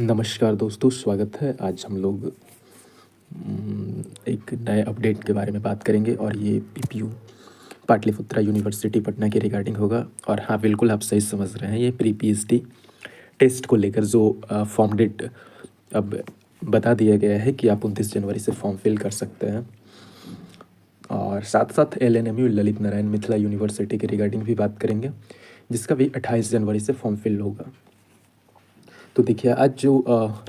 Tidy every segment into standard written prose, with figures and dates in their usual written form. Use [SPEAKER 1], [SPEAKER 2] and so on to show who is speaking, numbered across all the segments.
[SPEAKER 1] नमस्कार दोस्तों, स्वागत है। आज हम लोग एक नए अपडेट के बारे में बात करेंगे और ये पीपीयू पाटलिपुत्रा यूनिवर्सिटी पटना के रिगार्डिंग होगा। और हाँ, बिल्कुल आप सही समझ रहे हैं, ये प्री पीएचडी टेस्ट को लेकर जो फॉर्म डेट अब बता दिया गया है कि आप 29 जनवरी से फॉर्म फिल कर सकते हैं। और साथ साथ एलएनएमयू ललित नारायण मिथिला यूनिवर्सिटी के रिगार्डिंग भी बात करेंगे, जिसका भी 28 जनवरी से फॉर्म फिल होगा। तो देखिए, आज जो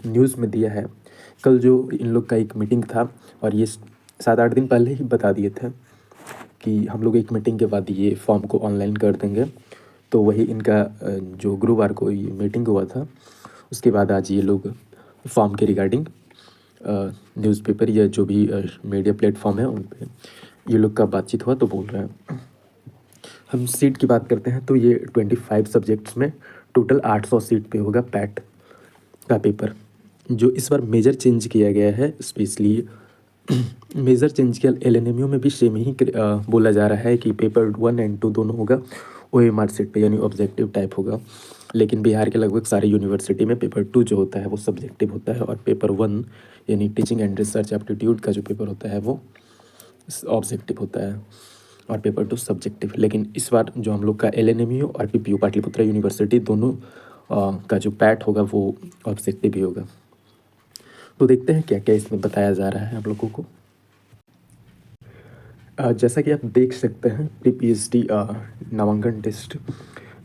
[SPEAKER 1] न्यूज़ में दिया है, कल जो इन लोग का एक मीटिंग था और ये 7-8 दिन पहले ही बता दिए थे कि हम लोग एक मीटिंग के बाद ये फॉर्म को ऑनलाइन कर देंगे। तो वही इनका जो गुरुवार को ये मीटिंग हुआ था, उसके बाद आज ये लोग फॉर्म के रिगार्डिंग न्यूज़पेपर या जो भी मीडिया प्लेटफॉर्म है उन पर ये लोग का बातचीत हुआ तो बोल रहे हैं। हम सीट की बात करते हैं तो ये 25 सब्जेक्ट्स में टोटल 800 सीट पे होगा पैट का पेपर। जो इस बार मेजर चेंज किया गया है, स्पेशली मेजर चेंज किया एलएनएमयू में भी सेम ही बोला जा रहा है कि पेपर 1 एंड 2 दोनों होगा ओएमआर सेट पे, यानी ऑब्जेक्टिव टाइप होगा। लेकिन बिहार के लगभग सारे यूनिवर्सिटी में पेपर 2 जो होता है वो सब्जेक्टिव होता है और पेपर 1 यानी टीचिंग एंड रिसर्च एप्टीट्यूड का जो पेपर होता है वो ऑब्जेक्टिव होता है और पेपर 2 सब्जेक्टिव। लेकिन इस बार जो हम लोग का एलएनएमयू और पीपीयू पाटलिपुत्रा यूनिवर्सिटी दोनों का जो पैट होगा वो ऑब्जेक्टिव भी होगा। तो देखते हैं क्या क्या इसमें बताया जा रहा है आप लोगों को। जैसा कि आप देख सकते हैं, प्री पीएचडी नामांकन टेस्ट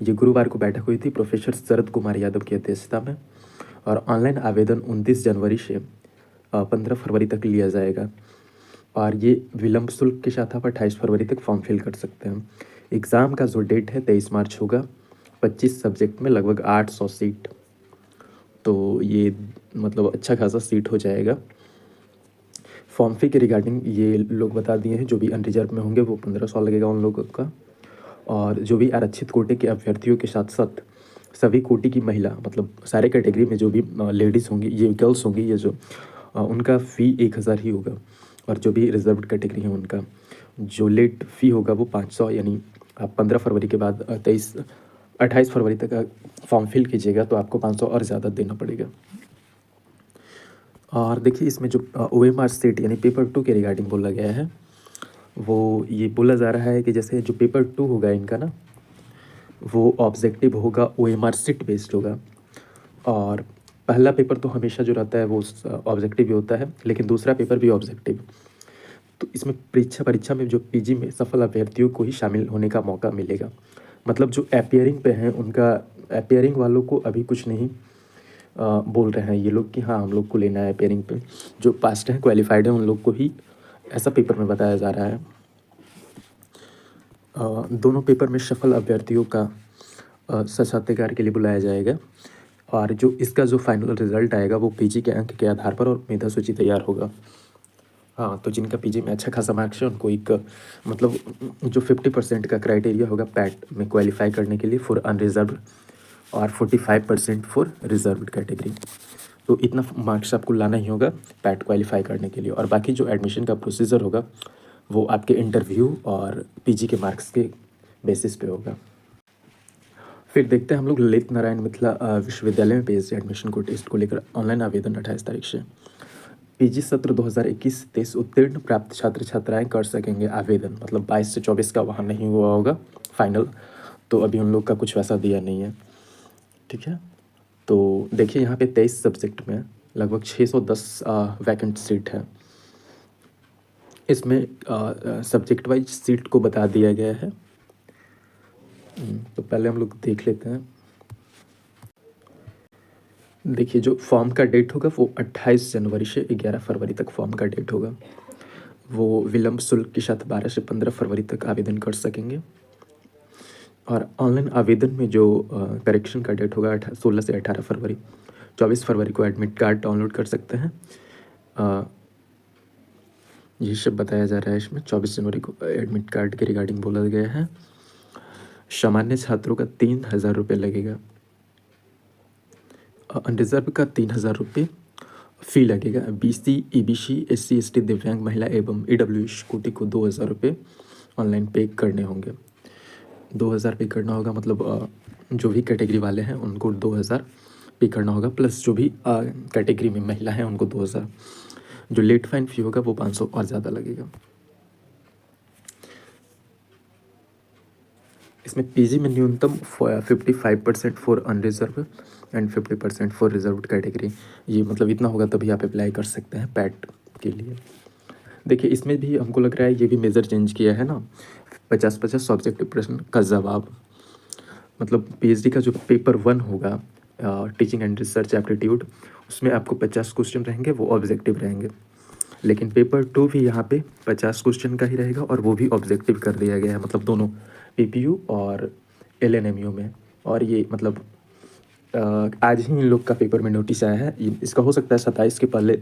[SPEAKER 1] ये गुरुवार को बैठक हुई थी प्रोफेसर शरद कुमार यादव की अध्यक्षता में। और ऑनलाइन आवेदन 29 जनवरी से 15 फरवरी तक लिया जाएगा। और ये विलंब शुल्क के साथ आप 28 फरवरी तक फॉर्म फिल कर सकते हैं। एग्ज़ाम का जो डेट है 23 मार्च होगा। 25 सब्जेक्ट में लगभग 800 सीट, तो ये मतलब अच्छा खासा सीट हो जाएगा। फॉर्म फी के रिगार्डिंग ये लोग बता दिए हैं, जो भी अनरिजर्व में होंगे वो 1500 लगेगा उन लोगों का। और जो भी आरक्षित कोटे के अभ्यर्थियों के साथ साथ सभी कोटि की महिला, मतलब सारे कैटेगरी में जो भी लेडीज़ होंगी, ये गर्ल्स होंगी, ये जो उनका फ़ी 1000 ही होगा। और जो भी रिजर्व्ड कैटेगरी है उनका जो लेट फ़ी होगा वो 500, यानी आप 15 फरवरी के बाद 28 फरवरी तक फॉर्म फिल कीजिएगा तो आपको 500 और ज़्यादा देना पड़ेगा। और देखिए, इसमें जो ओएमआर सेट यानी पेपर 2 के रिगार्डिंग बोला गया है, वो ये बोला जा रहा है कि जैसे जो पेपर 2 होगा इनका ना, वो ऑब्जेक्टिव होगा, ओएमआर सेट बेस्ड होगा। और पहला पेपर तो हमेशा जो रहता है वो ऑब्जेक्टिव ही होता है, लेकिन दूसरा पेपर भी ऑब्जेक्टिव। तो इसमें परीक्षा में जो पीजी में सफल अभ्यर्थियों को ही शामिल होने का मौका मिलेगा। मतलब जो अपियरिंग पे हैं उनका, अपियरिंग वालों को अभी कुछ नहीं बोल रहे हैं ये लोग कि हाँ हम लोग को लेना है अपियरिंग पे। जो पास्ट हैं, क्वालिफाइड हैं, उन लोग को ही ऐसा पेपर में बताया जा रहा है। दोनों पेपर में सफल अभ्यर्थियों का साक्षात्कार के लिए बुलाया जाएगा। और जो इसका जो फाइनल रिजल्ट आएगा वो पीजी के अंक के आधार पर और मेधा सूची तैयार होगा। हाँ, तो जिनका पीजी में अच्छा खासा मार्क्स है उनको एक मतलब जो 50% का क्राइटेरिया होगा पैट में क्वालिफाई करने के लिए फॉर अनरिजर्व और 45% फॉर रिजर्व्ड कैटेगरी। तो इतना मार्क्स आपको लाना ही होगा पैट क्वालिफाई करने के लिए। और बाकी जो एडमिशन का प्रोसीजर होगा वो आपके इंटरव्यू और पीजी के मार्क्स के बेसिस पे होगा। फिर देखते हैं हम लोग ललित नारायण मिथिला विश्वविद्यालय में पीएचडी एडमिशन को टेस्ट को लेकर ऑनलाइन आवेदन 28 तारीख से। पीजी सत्र 2021-23 उत्तीर्ण प्राप्त छात्र छात्राएं कर सकेंगे आवेदन। मतलब 22 से 24 का वहाँ नहीं हुआ होगा फाइनल, तो अभी उन लोग का कुछ वैसा दिया नहीं है, ठीक है। तो देखिए, यहाँ पे 23 सब्जेक्ट में लगभग 610 वैकेंट सीट है। इसमें सब्जेक्ट वाइज सीट को बता दिया गया है। तो पहले हम लोग देख लेते हैं। देखिए, जो फॉर्म का डेट होगा वो 28 जनवरी से 11 फरवरी तक फॉर्म का डेट होगा। वो विलंब शुल्क के साथ 12 से 15 फरवरी तक आवेदन कर सकेंगे। और ऑनलाइन आवेदन में जो करेक्शन का डेट होगा 16 से 18 फरवरी। 24 फरवरी को एडमिट कार्ड डाउनलोड कर सकते हैं। ये सब बताया जा रहा है इसमें। 24 जनवरी को एडमिट कार्ड के रिगार्डिंग बोला गया है। सामान्य छात्रों का 3000 रुपये लगेगा। अनरिजर्व का 3000 रुपये फ़ी लगेगा। बीसी, ईबीसी, एससी, एसटी, दिव्यांग महिला एवं ईडब्ल्यूएस कोटि को 2000 रुपये ऑनलाइन पे करने होंगे। 2000 पे करना होगा, मतलब जो भी कैटेगरी वाले हैं उनको 2000 पे करना होगा, प्लस जो भी कैटेगरी में महिला हैं उनको 2,000। जो लेट फाइन फ़ी होगा वो 500 और ज़्यादा लगेगा। इसमें पीजी में न्यूनतम 55% for unreserve and 50% for reserved category. ये मतलब इतना होगा तभी आप अप्लाई कर सकते हैं पैट के लिए। देखिए इसमें भी हमको लग रहा है ये भी मेजर चेंज किया है ना, 50-50 सब्जेक्टिव प्रश्न का जवाब। मतलब पीएचडी का जो पेपर 1 होगा टीचिंग एंड रिसर्च एप्टीट्यूड, उसमें आपको 50 क्वेश्चन रहेंगे, वो ऑब्जेक्टिव रहेंगे। लेकिन पेपर 2 भी यहाँ पे 50 क्वेश्चन का ही रहेगा और वो भी ऑब्जेक्टिव कर दिया गया है, मतलब दोनों पीपीयू और एलएनएमयू में। और ये मतलब आज ही इन लोग का पेपर में नोटिस आया है। इसका हो सकता है 27 के पहले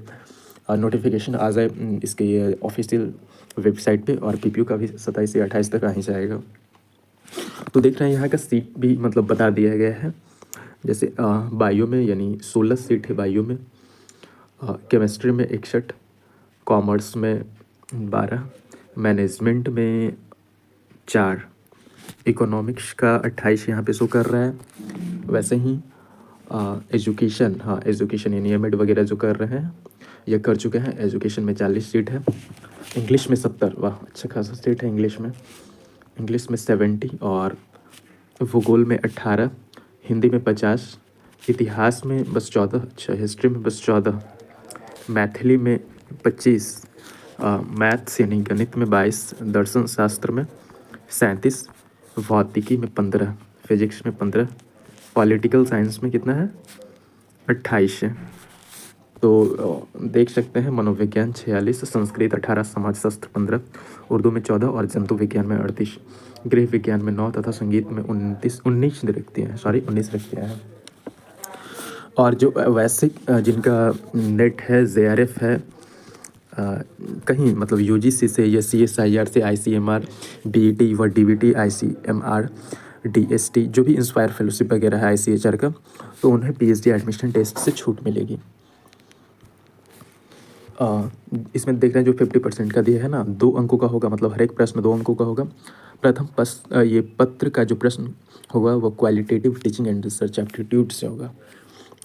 [SPEAKER 1] नोटिफिकेशन आ जाए इसके ऑफिशियल वेबसाइट पे, और पीपीयू का भी 27 से 28 तक आ ही जाएगा। तो देख रहे हैं यहाँ का सीट भी मतलब बता दिया गया है। जैसे बायो में यानी 16 सीट है बायो में, केमिस्ट्री में 61, कॉमर्स में 12, मैनेजमेंट में 4, इकोनॉमिक्स का 28 यहाँ पे शो कर रहा है। वैसे ही एजुकेशन, हाँ एजुकेशन यानी एमएड वगैरह जो कर रहे हैं या कर चुके हैं, एजुकेशन में 40 सीट है। इंग्लिश में 70, वाह अच्छा खासा सीट है इंग्लिश में। इंग्लिश में 70 और भूगोल में 18, हिंदी में 50, इतिहास में बस 14, अच्छा हिस्ट्री में बस 14, मैथिली में 25, मैथ्स यानी गणित में 22, दर्शन शास्त्र में 37, भौतिकी में 15, फिजिक्स में 15, पॉलिटिकल साइंस में कितना है 28 है। तो देख सकते हैं मनोविज्ञान 46, संस्कृत 18, समाजशास्त्र 15, उर्दू में 14 और जंतु विज्ञान में 38, गृह विज्ञान में 9 तथा संगीत में 19 रिक्तियाँ हैं। और जो वैसे जिनका नेट है, जेआरएफ है, कहीं मतलब यूजीसी से या सीएसआईआर से, आईसीएमआर, बीईटी व डीबीटी, आईसीएमआर, डीएसटी, जो भी इंस्पायर फेलोशिप वगैरह है आईसीएचआर का, तो उन्हें पीएचडी एडमिशन टेस्ट से छूट मिलेगी। इसमें देख रहे हैं जो 50% का दिया है ना, 2 अंकों का होगा, मतलब हर एक प्रश्न 2 अंकों का होगा। प्रथम ये पत्र का जो प्रश्न होगा वो qualitative teaching and research aptitude से होगा,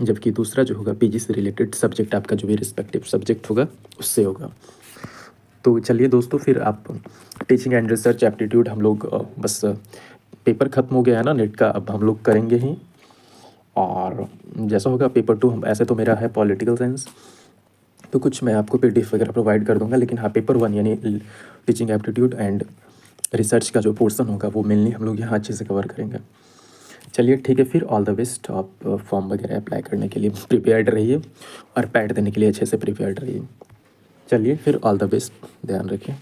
[SPEAKER 1] जबकि दूसरा जो होगा पीजी से रिलेटेड सब्जेक्ट आपका जो भी रिस्पेक्टिव सब्जेक्ट होगा उससे होगा। तो चलिए दोस्तों, फिर आप टीचिंग एंड रिसर्च एप्टीट्यूड हम लोग बस पेपर ख़त्म हो गया है ना नेट का, अब हम लोग करेंगे ही। और जैसा होगा पेपर 2, हम ऐसे तो मेरा है पॉलिटिकल साइंस, तो कुछ मैं आपको पीडीएफ वगैरह प्रोवाइड कर दूंगा। लेकिन हाँ, पेपर 1 यानी टीचिंग एप्टीट्यूड एंड रिसर्च का जो पोर्सन होगा वो मेनली हम लोग यहाँ अच्छे से कवर करेंगे। चलिए ठीक है, फिर ऑल द बेस्ट। आप फॉर्म वगैरह अप्लाई करने के लिए प्रिपेयर्ड रहिए और पैड देने के लिए अच्छे से प्रिपेयर्ड रहिए। चलिए फिर ऑल द बेस्ट, ध्यान रखिए।